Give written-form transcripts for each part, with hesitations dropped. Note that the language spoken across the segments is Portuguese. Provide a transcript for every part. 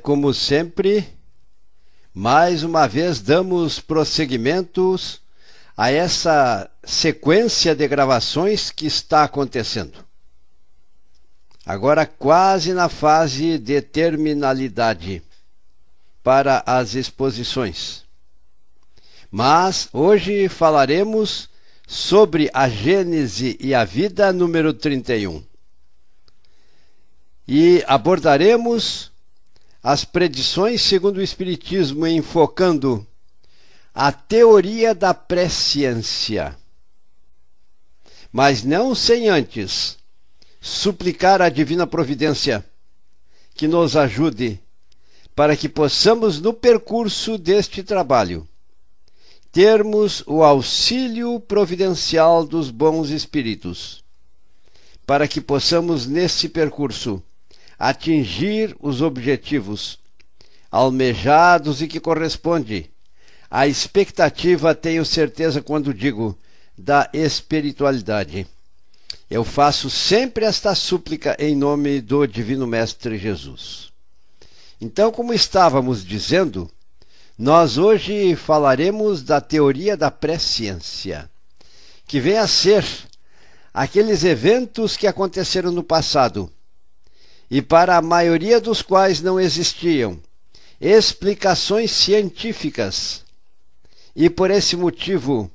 Como sempre, mais uma vez damos prosseguimentos a essa sequência de gravações que está acontecendo. Agora quase na fase de terminalidade para as exposições. Mas hoje falaremos sobre a Gênese e a Vida, número 31. E abordaremos as predições segundo o Espiritismo, enfocando a teoria da presciência. Mas não sem antes suplicar a Divina Providência que nos ajude para que possamos, no percurso deste trabalho, termos o auxílio providencial dos bons espíritos, para que possamos, nesse percurso, atingir os objetivos almejados e que corresponde à expectativa, tenho certeza quando digo, da espiritualidade. Eu faço sempre esta súplica em nome do Divino Mestre Jesus. Então, como estávamos dizendo, nós hoje falaremos da teoria da presciência, que vem a ser aqueles eventos que aconteceram no passado, e para a maioria dos quais não existiam explicações científicas, e por esse motivo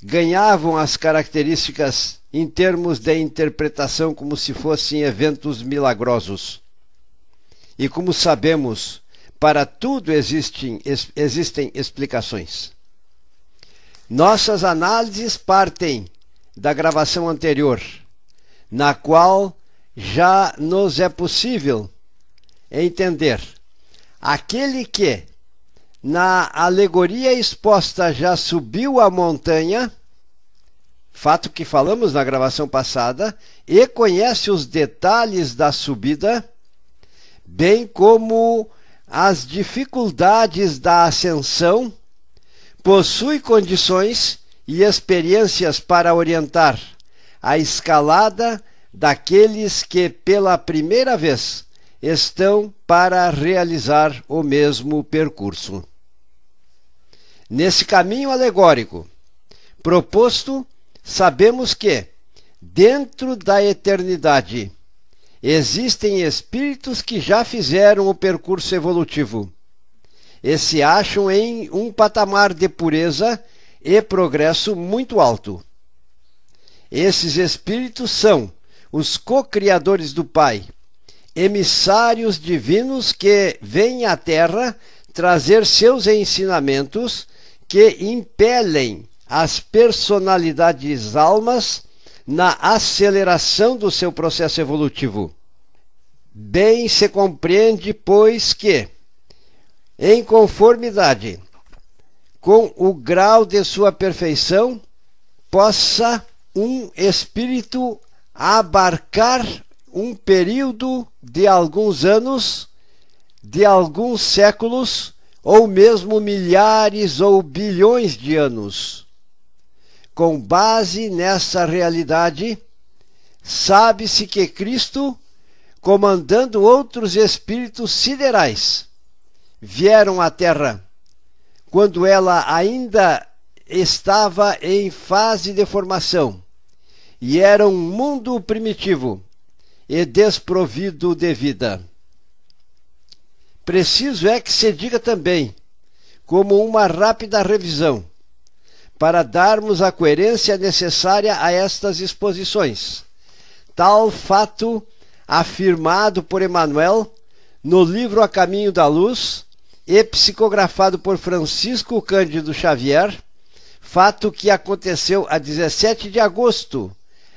ganhavam as características em termos de interpretação como se fossem eventos milagrosos. E como sabemos, para tudo existem explicações. Nossas análises partem da gravação anterior, na qual já nos é possível entender aquele que, na alegoria exposta, já subiu a montanha, fato que falamos na gravação passada, e conhece os detalhes da subida, bem como as dificuldades da ascensão, possui condições e experiências para orientar a escalada daqueles que pela primeira vez estão para realizar o mesmo percurso. Nesse caminho alegórico proposto, sabemos que, dentro da eternidade, existem espíritos que já fizeram o percurso evolutivo e se acham em um patamar de pureza e progresso muito alto. Esses espíritos são os co-criadores do Pai, emissários divinos que vêm à Terra trazer seus ensinamentos que impelem as personalidades almas na aceleração do seu processo evolutivo. Bem se compreende, pois, que, em conformidade com o grau de sua perfeição, possa um espírito abarcar um período de alguns anos, de alguns séculos, ou mesmo milhares ou bilhões de anos. Com base nessa realidade, sabe-se que Cristo, comandando outros espíritos siderais, vieram à Terra quando ela ainda estava em fase de formação e era um mundo primitivo e desprovido de vida. Preciso é que se diga também, como uma rápida revisão, para darmos a coerência necessária a estas exposições, tal fato afirmado por Emmanuel no livro A Caminho da Luz e psicografado por Francisco Cândido Xavier, fato que aconteceu a 17 de agosto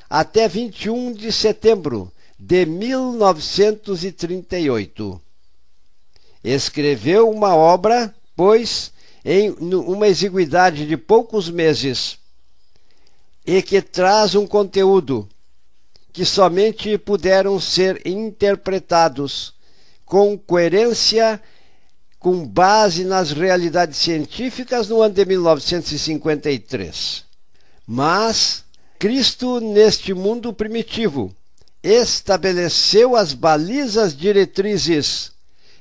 até 21 de setembro de 1938. Escreveu uma obra, pois, em uma exiguidade de poucos meses, e que traz um conteúdo que somente puderam ser interpretados com coerência, com base nas realidades científicas no ano de 1953. Mas Cristo, neste mundo primitivo, estabeleceu as balizas diretrizes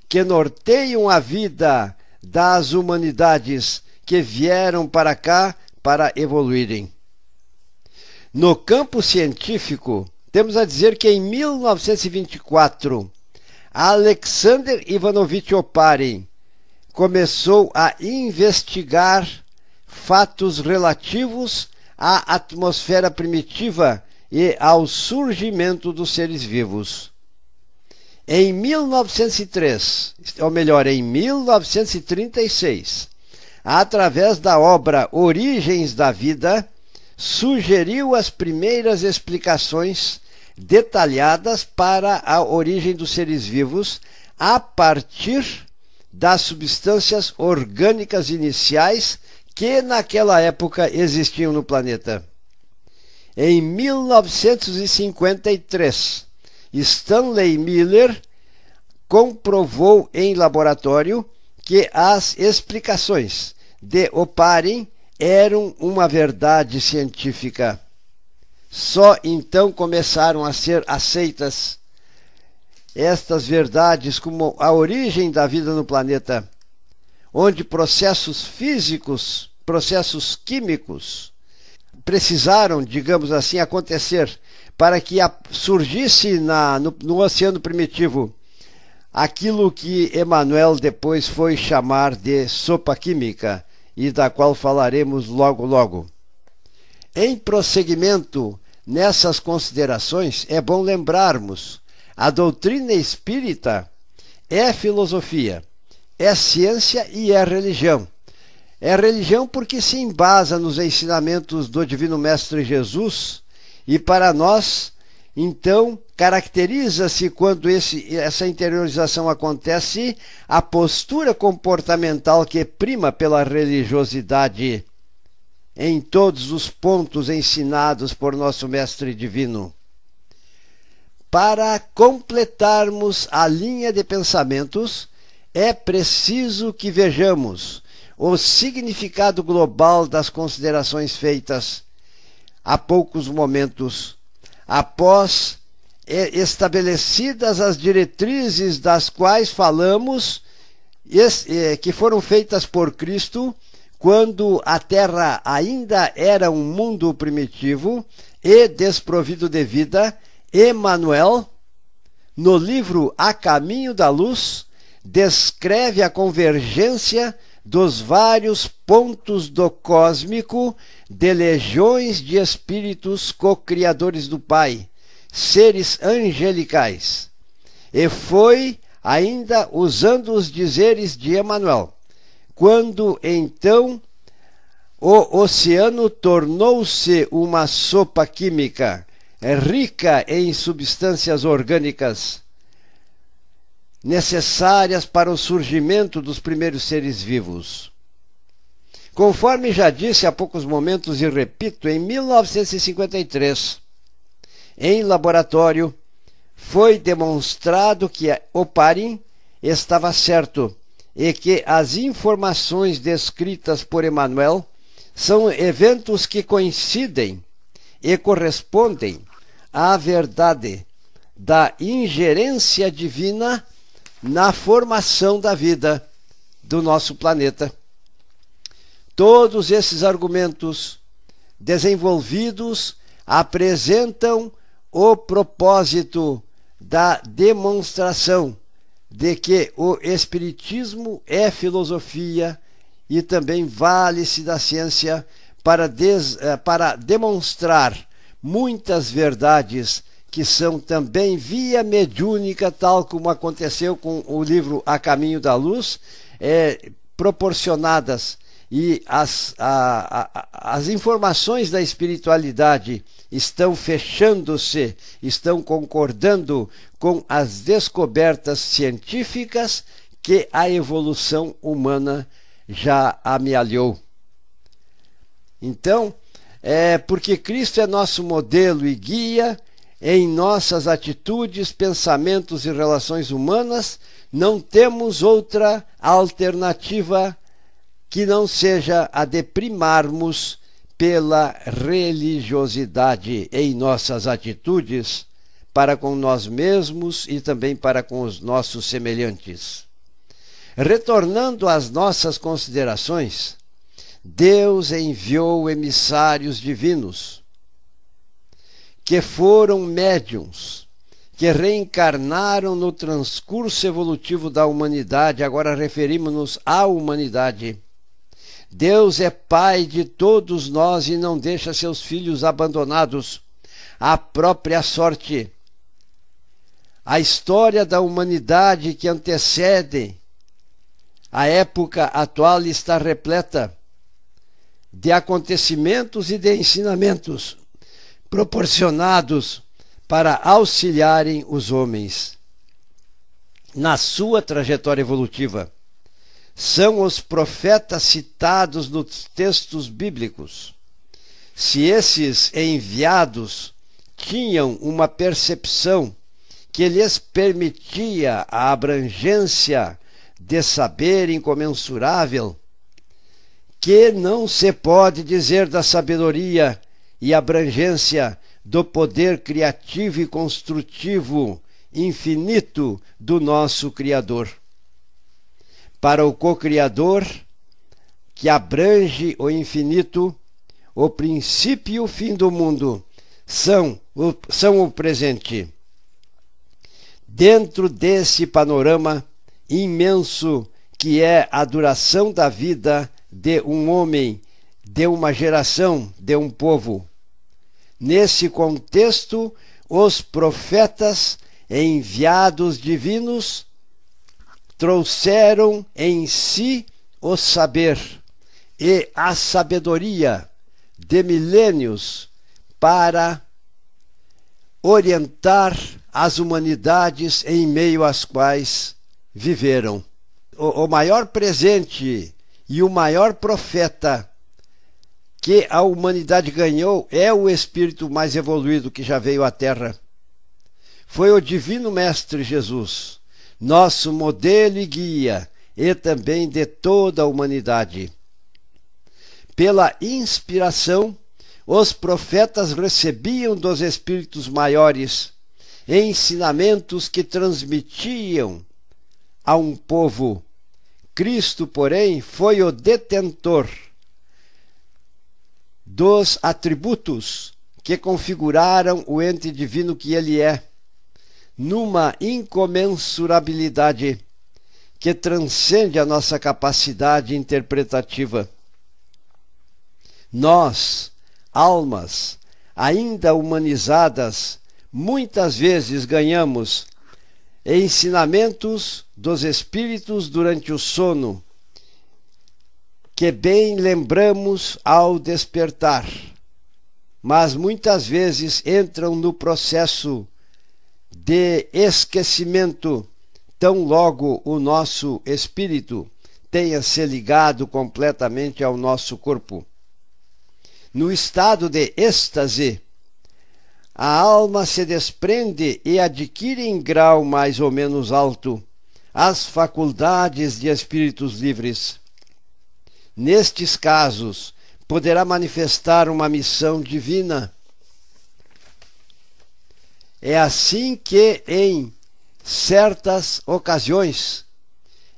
que norteiam a vida das humanidades que vieram para cá para evoluírem. No campo científico, temos a dizer que em 1924, Alexander Ivanovich Oparin começou a investigar fatos relativos à atmosfera primitiva e ao surgimento dos seres vivos. Em 1903, ou melhor, em 1936, através da obra Origens da Vida, sugeriu as primeiras explicações detalhadas para a origem dos seres vivos a partir das substâncias orgânicas iniciais que naquela época existiam no planeta. Em 1953, Stanley Miller comprovou em laboratório que as explicações de Oparin eram uma verdade científica. Só então começaram a ser aceitas estas verdades como a origem da vida no planeta, onde processos físicos, processos químicos, precisaram, digamos assim, acontecer para que surgisse no oceano primitivo aquilo que Emmanuel depois foi chamar de sopa química, e da qual falaremos logo logo. Em prosseguimento nessas considerações, é bom lembrarmos: a doutrina espírita é filosofia, é ciência e é religião. É religião porque se embasa nos ensinamentos do Divino Mestre Jesus, e para nós, então, caracteriza-se, quando essa interiorização acontece, a postura comportamental que prima pela religiosidade em todos os pontos ensinados por nosso Mestre Divino. Para completarmos a linha de pensamentos, é preciso que vejamos o significado global das considerações feitas há poucos momentos, após estabelecidas as diretrizes das quais falamos, que foram feitas por Cristo, quando a Terra ainda era um mundo primitivo e desprovido de vida. Emmanuel, no livro A Caminho da Luz, descreve a convergência dos vários pontos do cósmico de legiões de espíritos co-criadores do Pai, seres angelicais. E foi ainda usando os dizeres de Emmanuel, quando então o oceano tornou-se uma sopa química, rica em substâncias orgânicas, necessárias para o surgimento dos primeiros seres vivos. Conforme já disse há poucos momentos e repito, em 1953, em laboratório, foi demonstrado que Oparin estava certo e que as informações descritas por Emmanuel são eventos que coincidem e correspondem à verdade da ingerência divina na formação da vida do nosso planeta. Todos esses argumentos desenvolvidos apresentam o propósito da demonstração de que o Espiritismo é filosofia e também vale-se da ciência para demonstrar muitas verdades que são também via mediúnica, tal como aconteceu com o livro A Caminho da Luz, proporcionadas, e as informações da espiritualidade estão fechando-se, estão concordando com as descobertas científicas que a evolução humana já amealhou. Então, porque Cristo é nosso modelo e guia em nossas atitudes, pensamentos e relações humanas, não temos outra alternativa que não seja a de primarmos pela religiosidade em nossas atitudes para com nós mesmos e também para com os nossos semelhantes. Retornando às nossas considerações, Deus enviou emissários divinos, que foram médiuns, que reencarnaram no transcurso evolutivo da humanidade. Agora referimos-nos à humanidade. Deus é Pai de todos nós e não deixa seus filhos abandonados à própria sorte. A história da humanidade que antecede a época atual está repleta de acontecimentos e de ensinamentos proporcionados para auxiliarem os homens na sua trajetória evolutiva. São os profetas citados nos textos bíblicos. Se esses enviados tinham uma percepção que lhes permitia a abrangência de saber incomensurável, que não se pode dizer da sabedoria e abrangência do poder criativo e construtivo infinito do nosso Criador. Para o co-criador, que abrange o infinito, o princípio e o fim do mundo são o presente. Dentro desse panorama imenso que é a duração da vida de um homem, de uma geração, de um povo. Nesse contexto, os profetas enviados divinos trouxeram em si o saber e a sabedoria de milênios para orientar as humanidades em meio às quais viveram. O maior presente e o maior profeta que a humanidade ganhou é o espírito mais evoluído que já veio à Terra. Foi o Divino Mestre Jesus, nosso modelo e guia, e também de toda a humanidade. Pela inspiração, os profetas recebiam dos espíritos maiores ensinamentos que transmitiam a um povo. Cristo, porém, foi o detentor dos atributos que configuraram o ente divino que ele é, numa incomensurabilidade que transcende a nossa capacidade interpretativa. Nós, almas ainda humanizadas, muitas vezes ganhamos ensinamentos dos espíritos durante o sono, que bem lembramos ao despertar, mas muitas vezes entram no processo de esquecimento tão logo o nosso espírito tenha se ligado completamente ao nosso corpo. No estado de êxtase, a alma se desprende e adquire em grau mais ou menos alto as faculdades de espíritos livres. Nestes casos, poderá manifestar uma missão divina. É assim que, em certas ocasiões,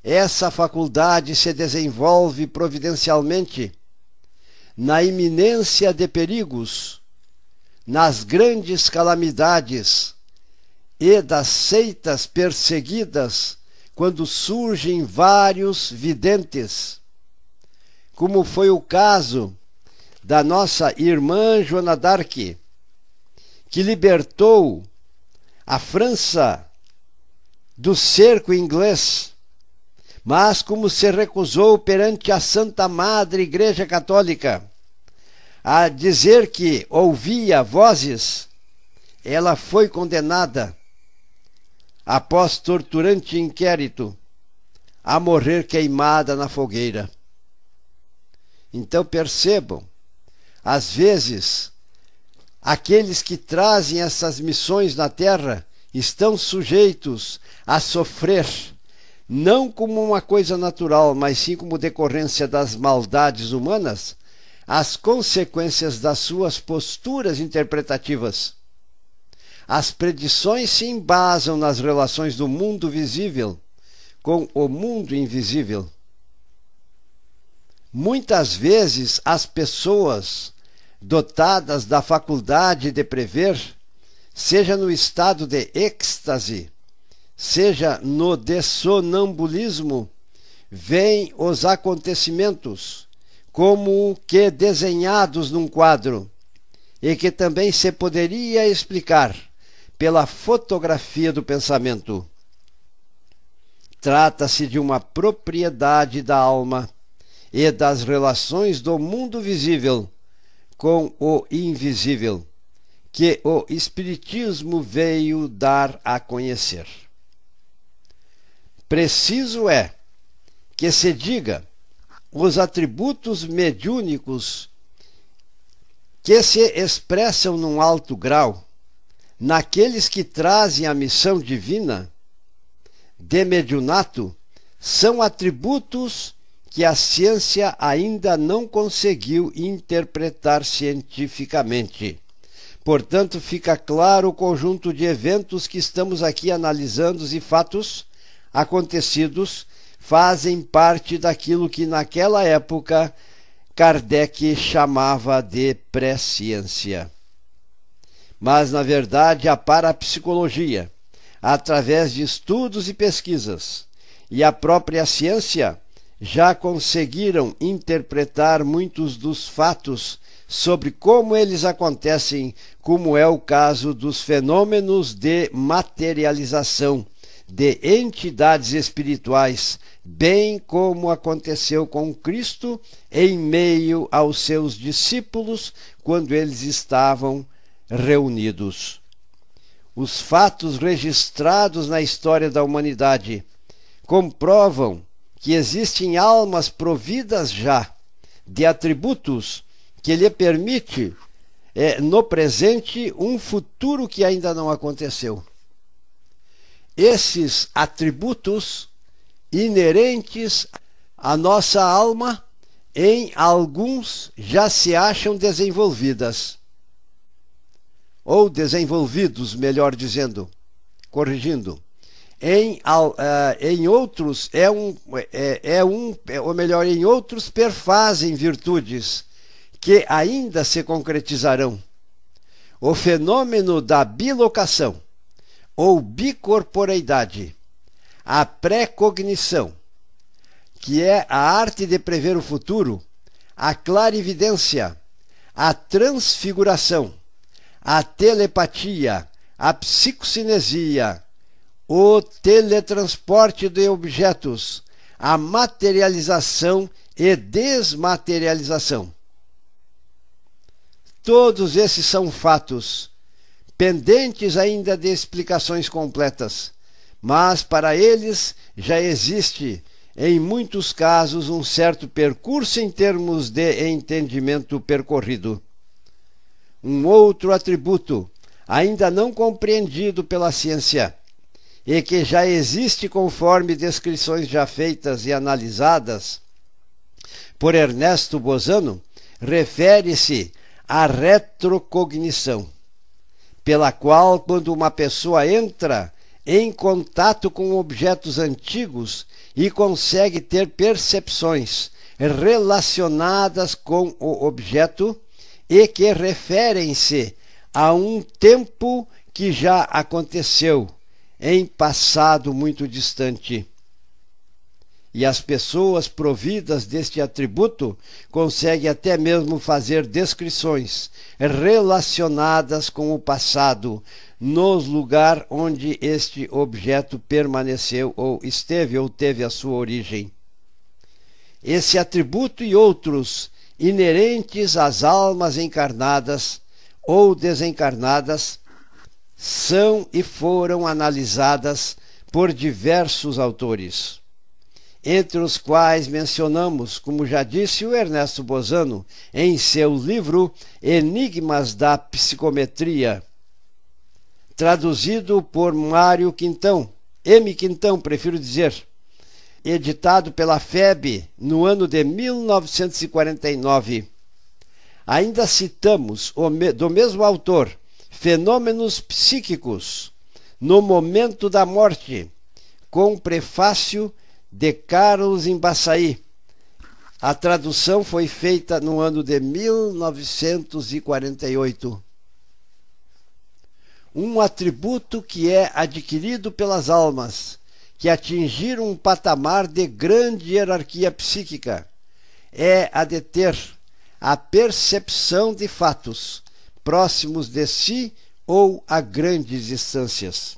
essa faculdade se desenvolve providencialmente na iminência de perigos, nas grandes calamidades e das seitas perseguidas, quando surgem vários videntes, como foi o caso da nossa irmã Joana d'Arc, que libertou a França do cerco inglês, mas como se recusou perante a Santa Madre Igreja Católica a dizer que ouvia vozes, ela foi condenada, após torturante inquérito, a morrer queimada na fogueira. Então percebam, às vezes, aqueles que trazem essas missões na Terra estão sujeitos a sofrer, não como uma coisa natural, mas sim como decorrência das maldades humanas, as consequências das suas posturas interpretativas. As predições se embasam nas relações do mundo visível com o mundo invisível. Muitas vezes as pessoas dotadas da faculdade de prever, seja no estado de êxtase, seja no de sonambulismo, veem os acontecimentos como que desenhados num quadro, e que também se poderia explicar pela fotografia do pensamento. Trata-se de uma propriedade da alma e das relações do mundo visível com o invisível, que o Espiritismo veio dar a conhecer. Preciso é que se diga os atributos mediúnicos que se expressam num alto grau naqueles que trazem a missão divina de mediunato são atributos que a ciência ainda não conseguiu interpretar cientificamente. Portanto, fica claro o conjunto de eventos que estamos aqui analisando e fatos acontecidos fazem parte daquilo que naquela época Kardec chamava de pré-ciência. Mas, na verdade, a parapsicologia, através de estudos e pesquisas, e a própria ciência já conseguiram interpretar muitos dos fatos sobre como eles acontecem, como é o caso dos fenômenos de materialização de entidades espirituais, bem como aconteceu com Cristo em meio aos seus discípulos quando eles estavam reunidos. Os fatos registrados na história da humanidade comprovam que existem almas providas já de atributos que lhe permite no presente um futuro que ainda não aconteceu. Esses atributos inerentes à nossa alma, em alguns já se acham desenvolvidas, ou desenvolvidos, melhor dizendo, corrigindo. Em outros em outros perfazem virtudes que ainda se concretizarão. O fenômeno da bilocação ou bicorporeidade, a precognição, que é a arte de prever o futuro, a clarividência, a transfiguração, a telepatia, a psicocinesia, o teletransporte de objetos, a materialização e desmaterialização. Todos esses são fatos pendentes ainda de explicações completas, mas para eles já existe, em muitos casos, um certo percurso em termos de entendimento percorrido. Um outro atributo, ainda não compreendido pela ciência, e que já existe conforme descrições já feitas e analisadas por Ernesto Bozano, refere-se à retrocognição, pela qual, quando uma pessoa entra em contato com objetos antigos e consegue ter percepções relacionadas com o objeto e que referem-se a um tempo que já aconteceu em passado muito distante. E as pessoas providas deste atributo conseguem até mesmo fazer descrições relacionadas com o passado, nos lugares onde este objeto permaneceu ou esteve ou teve a sua origem. Esse atributo e outros inerentes às almas encarnadas ou desencarnadas são e foram analisadas por diversos autores, entre os quais mencionamos, como já disse o Ernesto Bozano, em seu livro Enigmas da Psicometria, traduzido por Mário Quintão, M. Quintão, prefiro dizer, editado pela FEB no ano de 1949. Ainda citamos, do mesmo autor, fenômenos psíquicos no momento da morte, com prefácio de Carlos Embaçaí. A tradução foi feita no ano de 1948. Um atributo que é adquirido pelas almas que atingiram um patamar de grande hierarquia psíquica é a de ter a percepção de fatos próximos de si ou a grandes distâncias.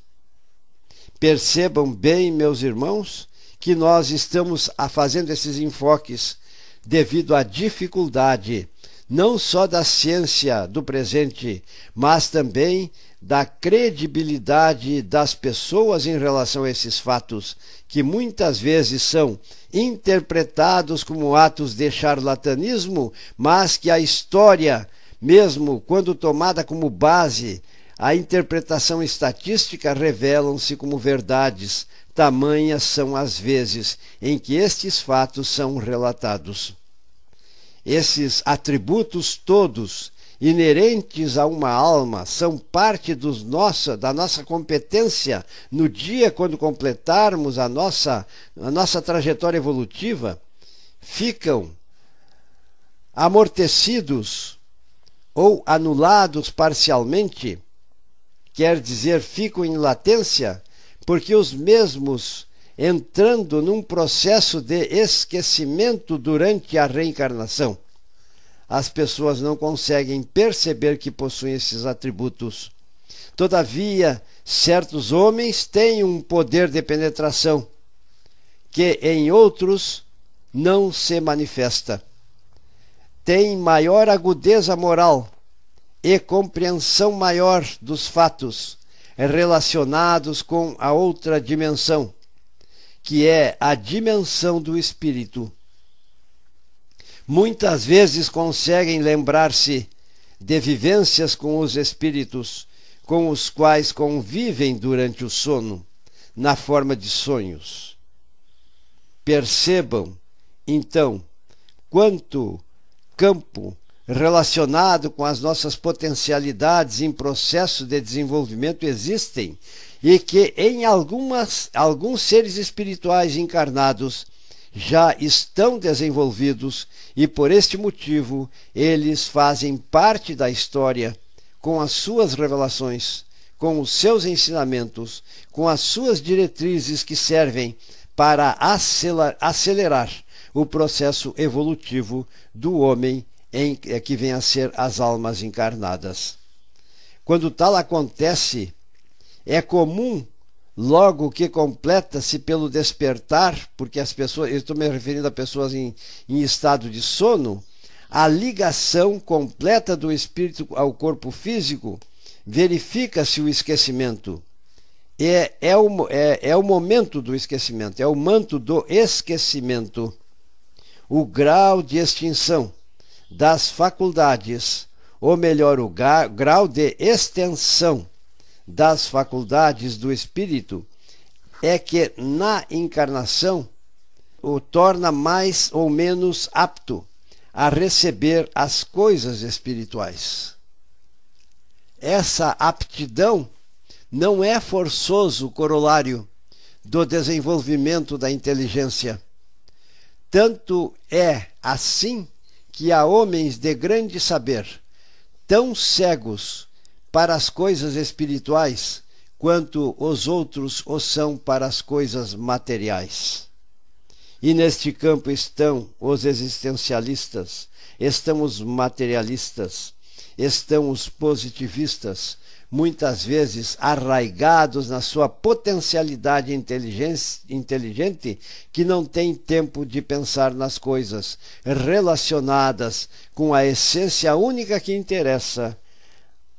Percebam bem, meus irmãos, que nós estamos fazendo esses enfoques devido à dificuldade não só da ciência do presente, mas também da credibilidade das pessoas em relação a esses fatos, que muitas vezes são interpretados como atos de charlatanismo, mas que a história, mesmo quando tomada como base, a interpretação estatística, revelam-se como verdades. Tamanhas são as vezes em que estes fatos são relatados. Esses atributos todos inerentes a uma alma são parte da nossa competência no dia quando completarmos a nossa trajetória evolutiva, ficam amortecidos ou anulados parcialmente, quer dizer, ficam em latência, porque os mesmos, entrando num processo de esquecimento durante a reencarnação, as pessoas não conseguem perceber que possuem esses atributos. Todavia, certos homens têm um poder de penetração que em outros não se manifesta. Têm maior agudeza moral e compreensão maior dos fatos relacionados com a outra dimensão, que é a dimensão do espírito. Muitas vezes conseguem lembrar-se de vivências com os espíritos com os quais convivem durante o sono, na forma de sonhos. Percebam, então, quanto campo relacionado com as nossas potencialidades em processo de desenvolvimento existem e que em alguns seres espirituais encarnados já estão desenvolvidos e por este motivo eles fazem parte da história com as suas revelações, com os seus ensinamentos, com as suas diretrizes que servem para acelerar o processo evolutivo do homem que vem a ser as almas encarnadas. Quando tal acontece, é comum, logo que completa-se pelo despertar, porque as pessoas, eu estou me referindo a pessoas em estado de sono, a ligação completa do espírito ao corpo físico, verifica-se o esquecimento. É o momento do esquecimento, é o manto do esquecimento. O grau de extinção das faculdades, ou melhor, o grau de extensão das faculdades do espírito, é que na encarnação o torna mais ou menos apto a receber as coisas espirituais. Essa aptidão não é forçoso corolário do desenvolvimento da inteligência. Tanto é assim que há homens de grande saber, tão cegos para as coisas espirituais, quanto os outros o são para as coisas materiais. E neste campo estão os existencialistas, estão os materialistas, estão os positivistas, muitas vezes arraigados na sua potencialidade inteligente, que não tem tempo de pensar nas coisas relacionadas com a essência única que interessa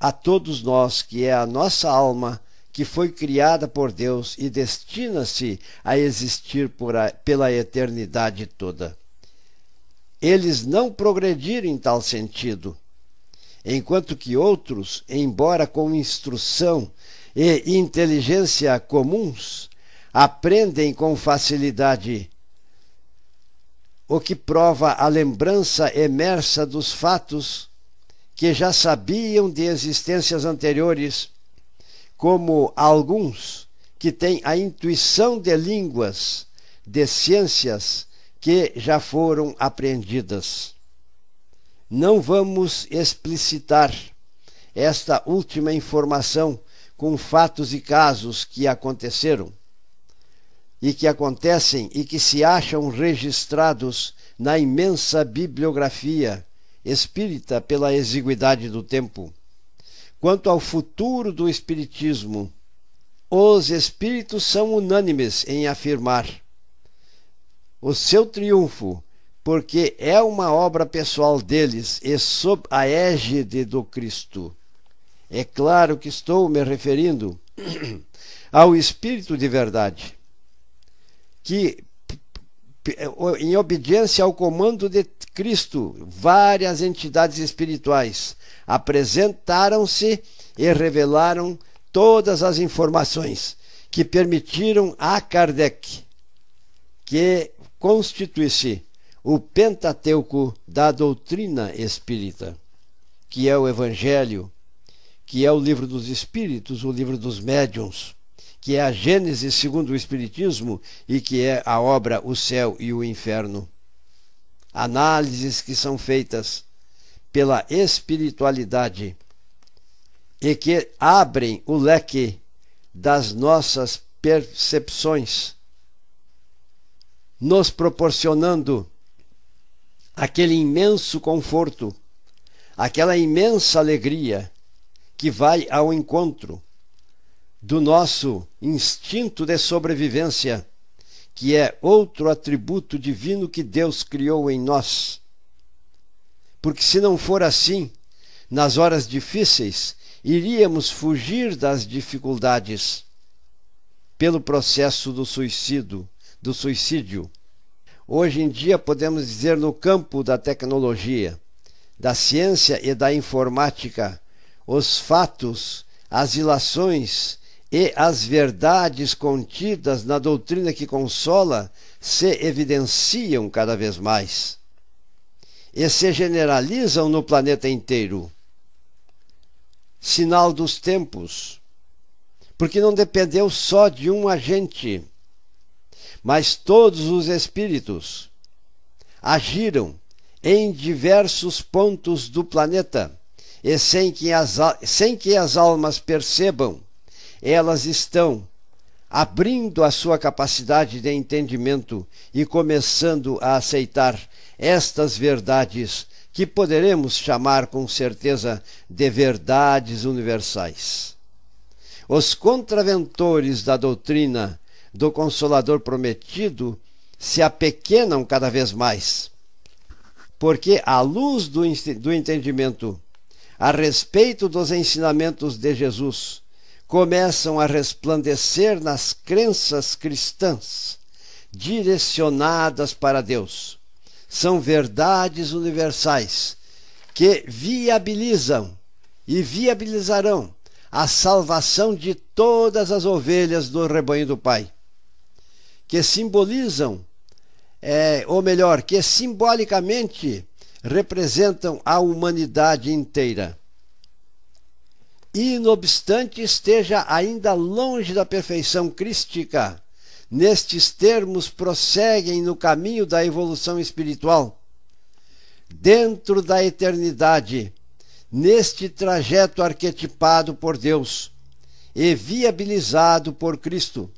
a todos nós, que é a nossa alma, que foi criada por Deus e destina-se a existir pela eternidade toda. Eles não progrediram em tal sentido, enquanto que outros, embora com instrução e inteligência comuns, aprendem com facilidade, o que prova a lembrança emersa dos fatos que já sabiam de existências anteriores, como alguns que têm a intuição de línguas, de ciências que já foram apreendidas. Não vamos explicitar esta última informação com fatos e casos que aconteceram e que acontecem e que se acham registrados na imensa bibliografia espírita pela exiguidade do tempo. Quanto ao futuro do espiritismo, os espíritos são unânimes em afirmar o seu triunfo, porque é uma obra pessoal deles e sob a égide do Cristo. É claro que estou me referindo ao Espírito de verdade, que, em obediência ao comando de Cristo, várias entidades espirituais apresentaram-se e revelaram todas as informações que permitiram a Kardec que constituísse o Pentateuco da doutrina espírita, que é o Evangelho, que é o Livro dos Espíritos, o Livro dos Médiuns, que é a Gênese segundo o Espiritismo e que é a obra O Céu e o Inferno. Análises que são feitas pela espiritualidade e que abrem o leque das nossas percepções, nos proporcionando aquele imenso conforto, aquela imensa alegria que vai ao encontro do nosso instinto de sobrevivência, que é outro atributo divino que Deus criou em nós. Porque se não for assim, nas horas difíceis, iríamos fugir das dificuldades pelo processo do suicídio. Hoje em dia podemos dizer no campo da tecnologia, da ciência e da informática, os fatos, as ilações e as verdades contidas na doutrina que consola se evidenciam cada vez mais e se generalizam no planeta inteiro. Sinal dos tempos, porque não dependeu só de um agente, mas todos os espíritos agiram em diversos pontos do planeta e sem que as almas percebam, elas estão abrindo a sua capacidade de entendimento e começando a aceitar estas verdades que poderemos chamar com certeza de verdades universais. Os contraventores da doutrina do Consolador Prometido se apequenam cada vez mais, porque à luz do entendimento a respeito dos ensinamentos de Jesus começam a resplandecer nas crenças cristãs direcionadas para Deus. São verdades universais que viabilizam e viabilizarão a salvação de todas as ovelhas do rebanho do Pai, que simbolizam, que simbolicamente representam a humanidade inteira. E, não obstante esteja ainda longe da perfeição crística, nestes termos prosseguem no caminho da evolução espiritual, dentro da eternidade, neste trajeto arquetipado por Deus e viabilizado por Cristo.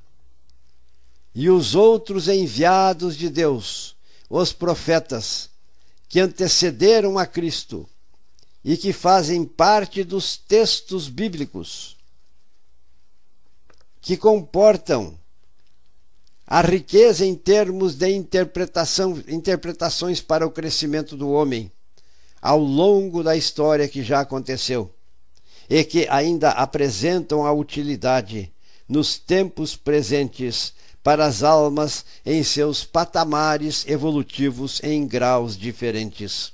E os outros enviados de Deus, os profetas, que antecederam a Cristo e que fazem parte dos textos bíblicos, que comportam a riqueza em termos de interpretações para o crescimento do homem ao longo da história que já aconteceu e que ainda apresentam a utilidade nos tempos presentes para as almas em seus patamares evolutivos em graus diferentes.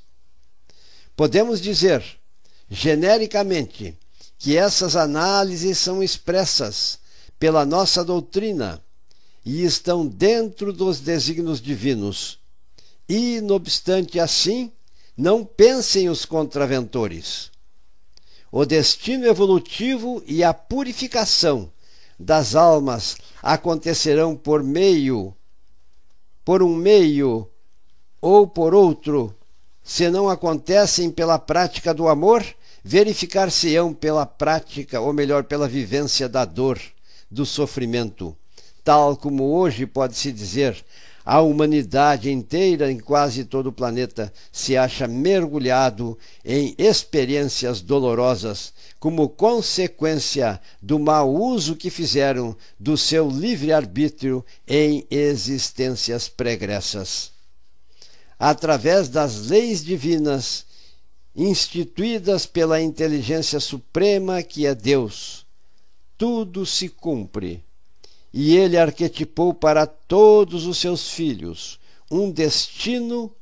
Podemos dizer, genericamente, que essas análises são expressas pela nossa doutrina e estão dentro dos desígnios divinos. E, não obstante assim, não pensem os contraventores. O destino evolutivo e a purificação das almas acontecerão por um meio ou por outro, se não acontecem pela prática do amor, verificar-se-ão pela prática, ou melhor, pela vivência da dor, do sofrimento. Tal como hoje pode-se dizer, a humanidade inteira em quase todo o planeta se acha mergulhado em experiências dolorosas como consequência do mau uso que fizeram do seu livre-arbítrio em existências pregressas. Através das leis divinas instituídas pela inteligência suprema que é Deus, tudo se cumpre. E ele arquetipou para todos os seus filhos um destino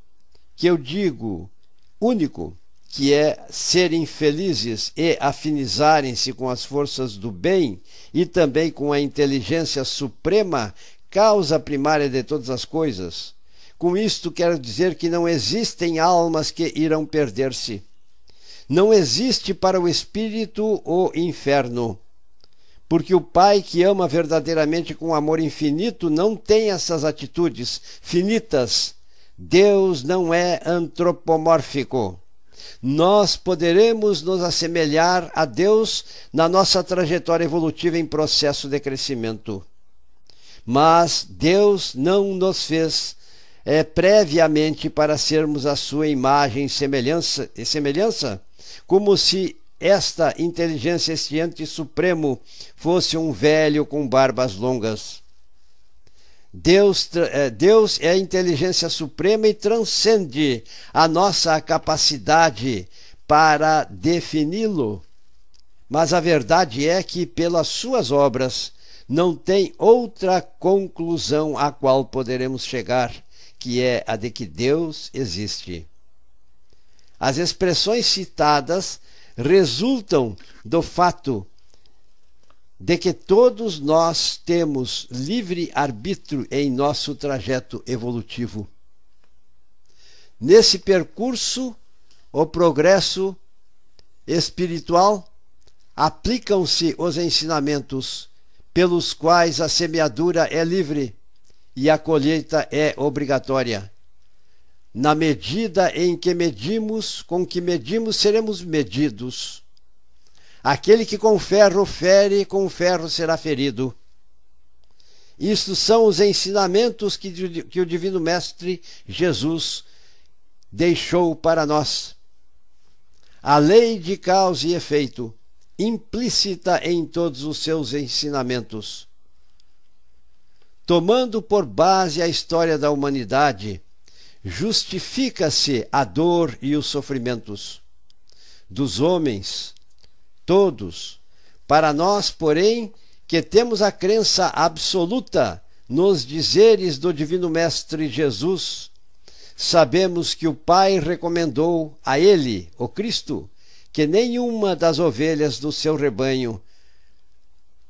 que eu digo único, que é serem felizes e afinizarem-se com as forças do bem e também com a inteligência suprema, causa primária de todas as coisas. Com isto quero dizer que não existem almas que irão perder-se. Não existe para o espírito o inferno. Porque o Pai que ama verdadeiramente com amor infinito não tem essas atitudes finitas. Deus não é antropomórfico. Nós poderemos nos assemelhar a Deus na nossa trajetória evolutiva em processo de crescimento. Mas Deus não nos fez previamente para sermos a sua imagem e semelhança, como se esta inteligência, este ente supremo, fosse um velho com barbas longas. Deus é a inteligência suprema e transcende a nossa capacidade para defini-lo. Mas a verdade é que, pelas suas obras, não tem outra conclusão a qual poderemos chegar, que é a de que Deus existe. As expressões citadas resultam do fato de que todos nós temos livre-arbítrio em nosso trajeto evolutivo. Nesse percurso, o progresso espiritual, aplicam-se os ensinamentos pelos quais a semeadura é livre e a colheita é obrigatória. Na medida em que medimos, com que medimos, seremos medidos. Aquele que com ferro fere, com ferro será ferido. Isto são os ensinamentos que o Divino Mestre Jesus deixou para nós. A lei de causa e efeito, implícita em todos os seus ensinamentos. Tomando por base a história da humanidade, justifica-se a dor e os sofrimentos dos homens, todos. Para nós, porém, que temos a crença absoluta nos dizeres do Divino Mestre Jesus, sabemos que o Pai recomendou a ele, o Cristo, que nenhuma das ovelhas do seu rebanho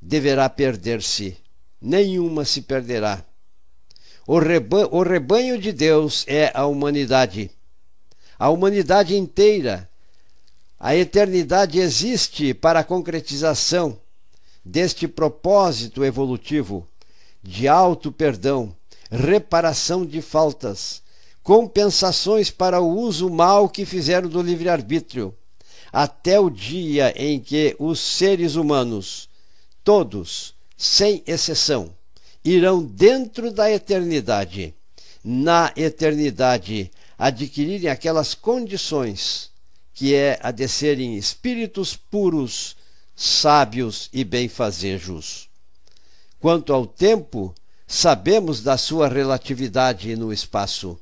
deverá perder-se, nenhuma se perderá. O rebanho de Deus é a humanidade inteira. A eternidade existe para a concretização deste propósito evolutivo de auto-perdão, reparação de faltas, compensações para o uso mau que fizeram do livre-arbítrio, até o dia em que os seres humanos, todos, sem exceção, irão dentro da eternidade, na eternidade, adquirirem aquelas condições que é a de serem espíritos puros, sábios e benfazejos. Quanto ao tempo, sabemos da sua relatividade no espaço.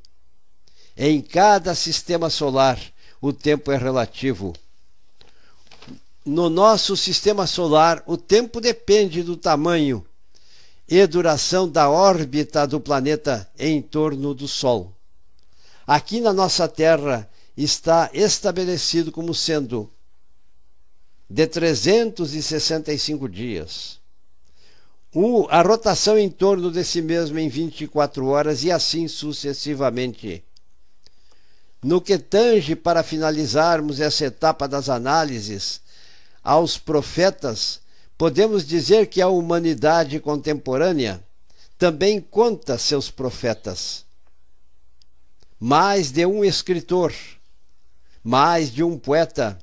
Em cada sistema solar, o tempo é relativo. No nosso sistema solar, o tempo depende do tamanho e duração da órbita do planeta em torno do Sol. Aqui na nossa Terra está estabelecido como sendo de 365 dias. A rotação em torno de si mesmo em 24 horas e assim sucessivamente. No que tange, para finalizarmos essa etapa das análises, aos profetas, podemos dizer que a humanidade contemporânea também conta seus profetas. Mais de um escritor, mais de um poeta,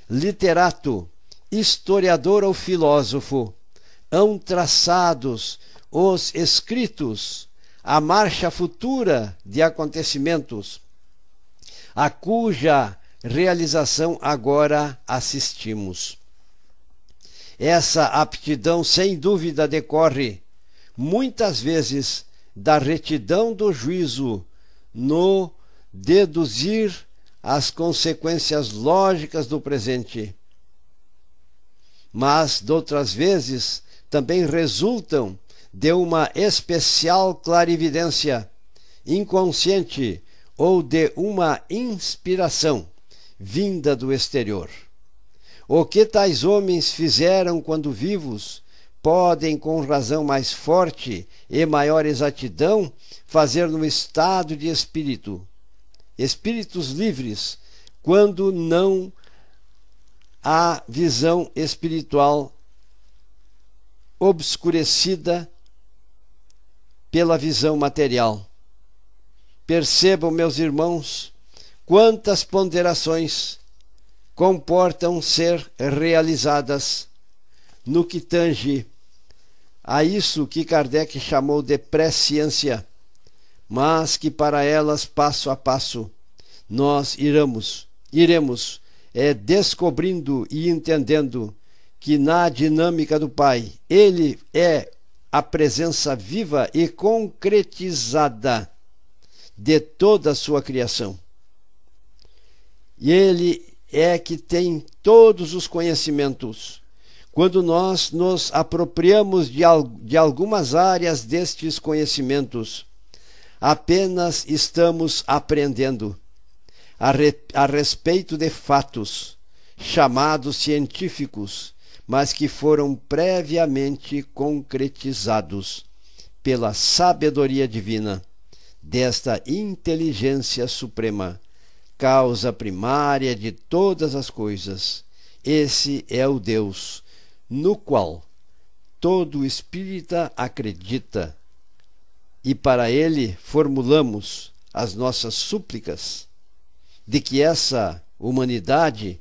literato, historiador ou filósofo, hão traçados os escritos, a marcha futura de acontecimentos, a cuja realização agora assistimos. Essa aptidão, sem dúvida, decorre muitas vezes da retidão do juízo no deduzir as consequências lógicas do presente, mas, de outras vezes, também resultam de uma especial clarividência inconsciente ou de uma inspiração vinda do exterior. O que tais homens fizeram quando vivos, podem, com razão mais forte e maior exatidão, fazer no estado de espíritos livres, quando não há visão espiritual obscurecida pela visão material. Percebam, meus irmãos, quantas ponderações comportam ser realizadas no que tange a isso que Kardec chamou de presciência, mas que para elas, passo a passo, nós iremos descobrindo e entendendo que na dinâmica do Pai, Ele é a presença viva e concretizada de toda a sua criação. E Ele é que tem todos os conhecimentos. Quando nós nos apropriamos de algumas áreas destes conhecimentos, apenas estamos aprendendo a respeito de fatos chamados científicos, mas que foram previamente concretizados pela sabedoria divina desta inteligência suprema, causa primária de todas as coisas. Esse é o Deus no qual todo espírita acredita, e para ele formulamos as nossas súplicas de que essa humanidade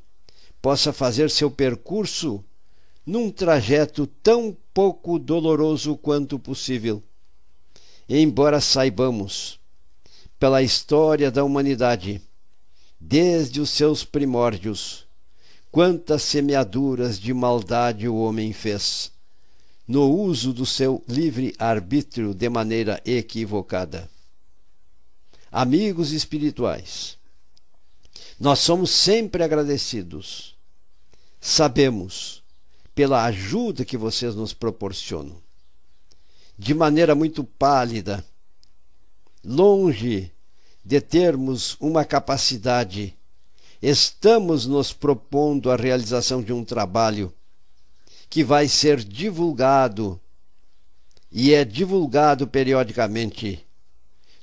possa fazer seu percurso num trajeto tão pouco doloroso quanto possível. Embora saibamos, pela história da humanidade, desde os seus primórdios, quantas semeaduras de maldade o homem fez, no uso do seu livre-arbítrio de maneira equivocada. Amigos espirituais, nós somos sempre agradecidos. Sabemos pela ajuda que vocês nos proporcionam. De maneira muito pálida, longe de termos uma capacidade, estamos nos propondo a realização de um trabalho que vai ser divulgado, e é divulgado periodicamente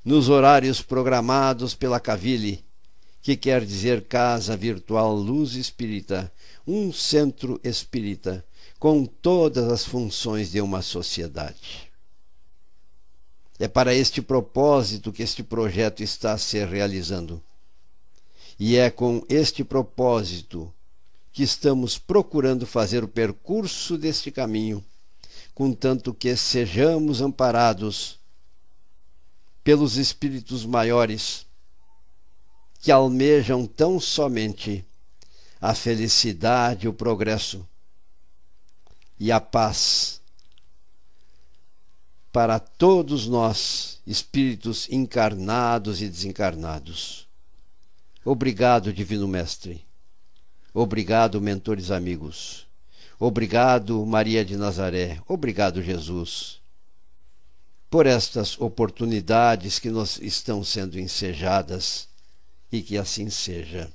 nos horários programados pela Cavile, que quer dizer Casa Virtual Luz Espírita, um centro espírita com todas as funções de uma sociedade. É para este propósito que este projeto está se realizando. E é com este propósito que estamos procurando fazer o percurso deste caminho, contanto que sejamos amparados pelos espíritos maiores, que almejam tão somente a felicidade, o progresso e a paz para todos nós, espíritos encarnados e desencarnados. Obrigado, Divino Mestre. Obrigado, mentores amigos. Obrigado, Maria de Nazaré. Obrigado, Jesus, por estas oportunidades que nos estão sendo ensejadas, e que assim seja.